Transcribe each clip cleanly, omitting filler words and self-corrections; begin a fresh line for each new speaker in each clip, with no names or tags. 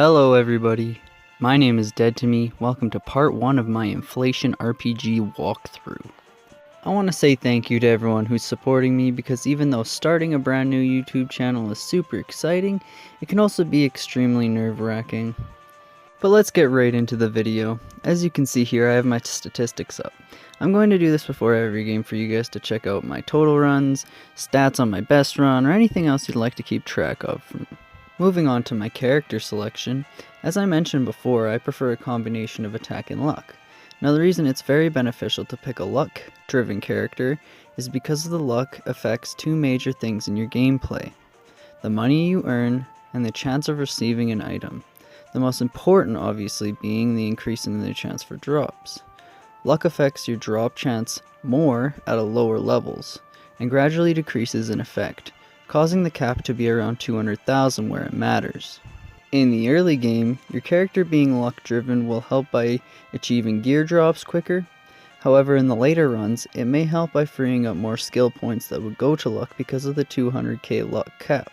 Hello everybody, my name is Dead to Me. Welcome to part 1 of my Inflation RPG walkthrough. I want to say thank you to everyone who's supporting me, because even though starting a brand new YouTube channel is super exciting, it can also be extremely nerve-wracking. But let's get right into the video. As you can see here, I have my statistics up. I'm going to do this before every game for you guys to check out my total runs, stats on my best run, or anything else you'd like to keep track of. Moving on to my character selection, as I mentioned before, I prefer a combination of attack and luck. Now the reason it's very beneficial to pick a luck-driven character is because the luck affects two major things in your gameplay: the money you earn and the chance of receiving an item. The most important obviously being the increase in the chance for drops. Luck affects your drop chance more at lower levels, and gradually decreases in effect, causing the cap to be around 200,000 where it matters. In the early game, your character being luck driven will help by achieving gear drops quicker. However, in the later runs, it may help by freeing up more skill points that would go to luck because of the 200k luck cap.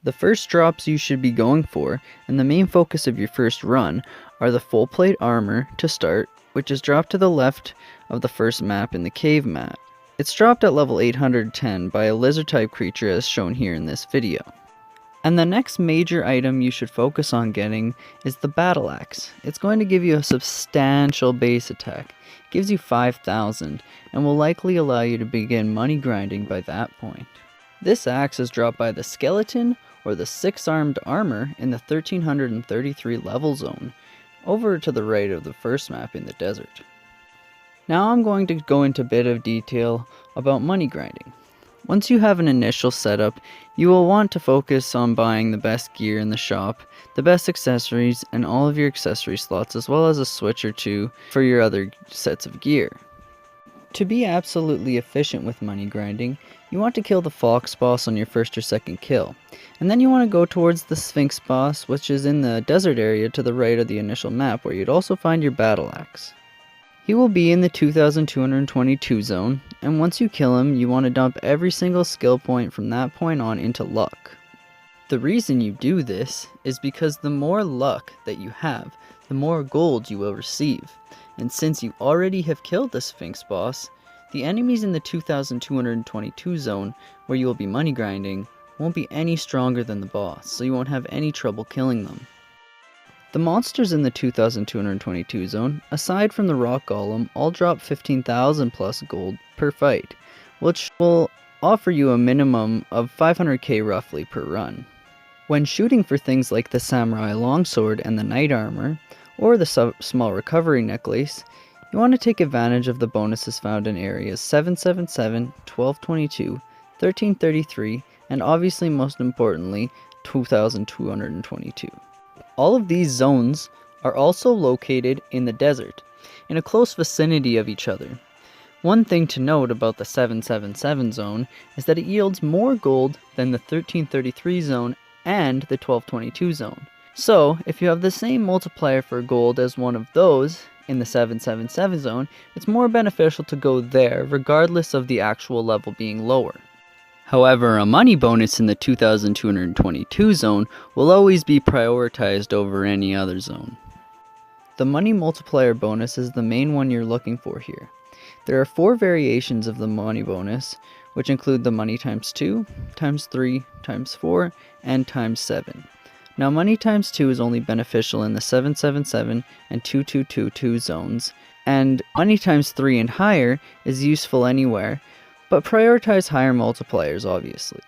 The first drops you should be going for, and the main focus of your first run, are the full plate armor to start, which is dropped to the left of the first map in the cave map. It's dropped at level 810 by a lizard type creature as shown here in this video. And the next major item you should focus on getting is the battle axe. It's going to give you a substantial base attack, gives you 5,000, and will likely allow you to begin money grinding by that point. This axe is dropped by the skeleton or the 6-armed armor in the 1333 level zone, over to the right of the first map in the desert. Now I'm going to go into a bit of detail about money grinding. Once you have an initial setup, you will want to focus on buying the best gear in the shop, the best accessories, and all of your accessory slots, as well as a switch or two for your other sets of gear. To be absolutely efficient with money grinding, you want to kill the Sphinx Boss on your first or second kill, and then you want to go towards the Sphinx Boss, which is in the desert area to the right of the initial map, where you'd also find your battle axe. He will be in the 2222 zone, and once you kill him, you want to dump every single skill point from that point on into luck. The reason you do this is because the more luck that you have, the more gold you will receive. And since you already have killed the Sphinx Boss, the enemies in the 2222 zone, where you will be money grinding, won't be any stronger than the boss, so you won't have any trouble killing them. The monsters in the 2222 zone, aside from the rock golem, all drop 15,000 plus gold per fight, which will offer you a minimum of 500k roughly per run. When shooting for things like the samurai longsword and the knight armor, or the small recovery necklace, you want to take advantage of the bonuses found in areas 777, 1222, 1333, and obviously most importantly, 2222. All of these zones are also located in the desert, in a close vicinity of each other. One thing to note about the 777 zone is that it yields more gold than the 1333 zone and the 1222 zone. So, if you have the same multiplier for gold as one of those in the 777 zone, it's more beneficial to go there regardless of the actual level being lower. However, a money bonus in the 2222 zone will always be prioritized over any other zone. The money multiplier bonus is the main one you're looking for here. There are 4 variations of the money bonus, which include the money times 2, times 3, times 4, and times 7. Now money times 2 is only beneficial in the 777 and 2222 zones, and money times 3 and higher is useful anywhere, but prioritize higher multipliers obviously.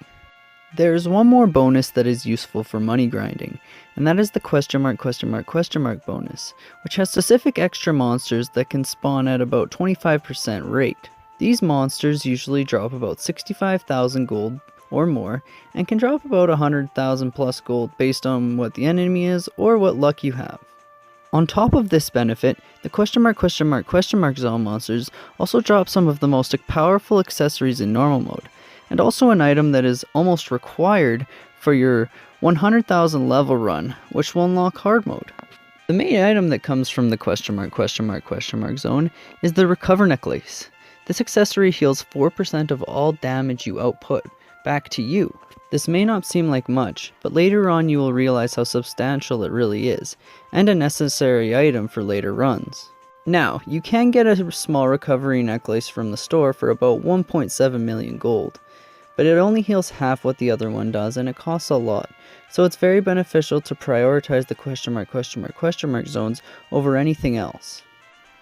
There is one more bonus that is useful for money grinding, and that is the question mark bonus, which has specific extra monsters that can spawn at about 25% rate. These monsters usually drop about 65,000 gold or more, and can drop about 100,000 plus gold based on what the enemy is or what luck you have. On top of this benefit, the question mark zone monsters also drop some of the most powerful accessories in normal mode, and also an item that is almost required for your 100,000 level run, which will unlock hard mode. The main item that comes from the question mark zone is the recover necklace. This accessory heals 4% of all damage you output, back to you. This may not seem like much, but later on you will realize how substantial it really is, and a necessary item for later runs. Now, you can get a small recovery necklace from the store for about 1.7 million gold, but it only heals half what the other one does and it costs a lot, so it's very beneficial to prioritize the ? Zones over anything else.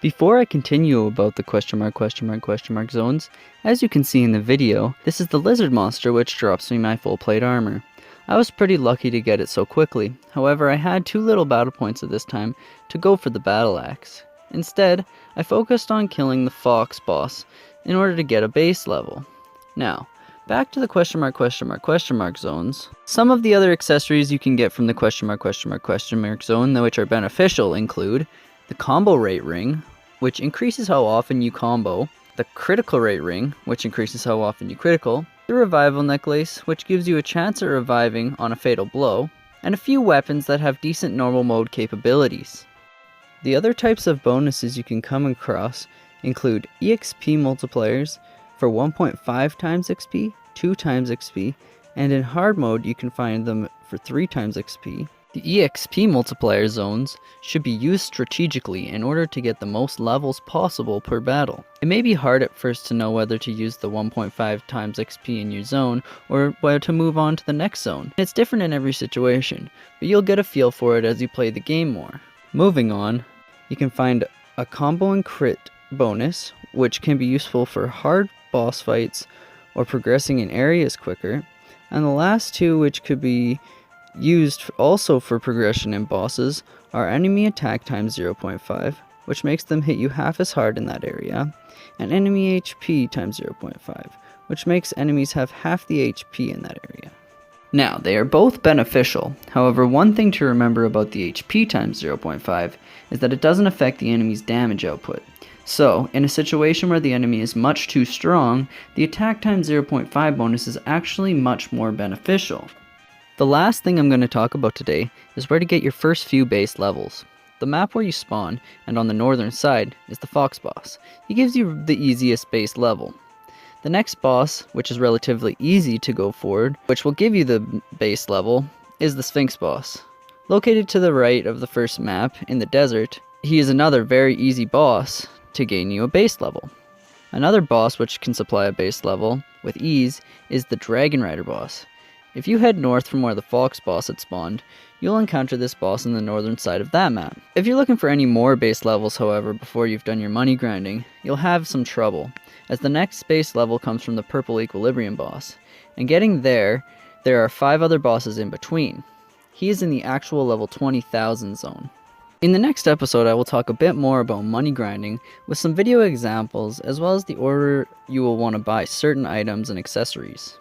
Before I continue about the ? Zones, as you can see in the video, this is the lizard monster which drops me my full plate armor. I was pretty lucky to get it so quickly, however I had too little battle points at this time to go for the battle axe. Instead, I focused on killing the Sphinx Boss in order to get a base level. Now, back to the ? Zones. Some of the other accessories you can get from the ? Zone which are beneficial include the combo rate ring, which increases how often you combo, the critical rate ring, which increases how often you critical, the revival necklace, which gives you a chance at reviving on a fatal blow, and a few weapons that have decent normal mode capabilities. The other types of bonuses you can come across include Exp Multipliers for 1.5 times XP, 2 times XP, and in hard mode you can find them for 3 times XP. The Exp Multiplier zones should be used strategically in order to get the most levels possible per battle. It may be hard at first to know whether to use the 1.5 times XP in your zone or whether to move on to the next zone. It's different in every situation, but you'll get a feel for it as you play the game more. Moving on, you can find a combo and crit bonus, which can be useful for hard boss fights or progressing in areas quicker, and the last two, which could be used also for progression in bosses, are enemy attack times 0.5, which makes them hit you half as hard in that area, and enemy HP times 0.5, which makes enemies have half the HP in that area. Now, they are both beneficial, however one thing to remember about the HP times 0.5 is that it doesn't affect the enemy's damage output. So, in a situation where the enemy is much too strong, the attack times 0.5 bonus is actually much more beneficial. The last thing I'm going to talk about today is where to get your first few base levels. The map where you spawn, and on the northern side, is the Sphinx Boss. He gives you the easiest base level. The next boss, which is relatively easy to go forward, which will give you the base level, is the Sphinx Boss. Located to the right of the first map, in the desert, he is another very easy boss to gain you a base level. Another boss which can supply a base level with ease is the Dragonrider Boss. If you head north from where the Sphinx Boss had spawned, you'll encounter this boss on the northern side of that map. If you're looking for any more base levels, however, before you've done your money grinding, you'll have some trouble, as the next base level comes from the Purple Equilibrium Boss, and getting there are 5 other bosses in between. He is in the actual level 20,000 zone. In the next episode, I will talk a bit more about money grinding with some video examples, as well as the order you will want to buy certain items and accessories.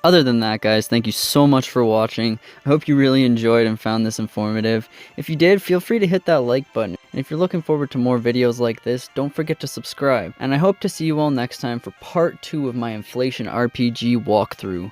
Other than that, guys, thank you so much for watching. I hope you really enjoyed and found this informative. If you did, feel free to hit that like button. And if you're looking forward to more videos like this, don't forget to subscribe. And I hope to see you all next time for part 2 of my Inflation RPG walkthrough.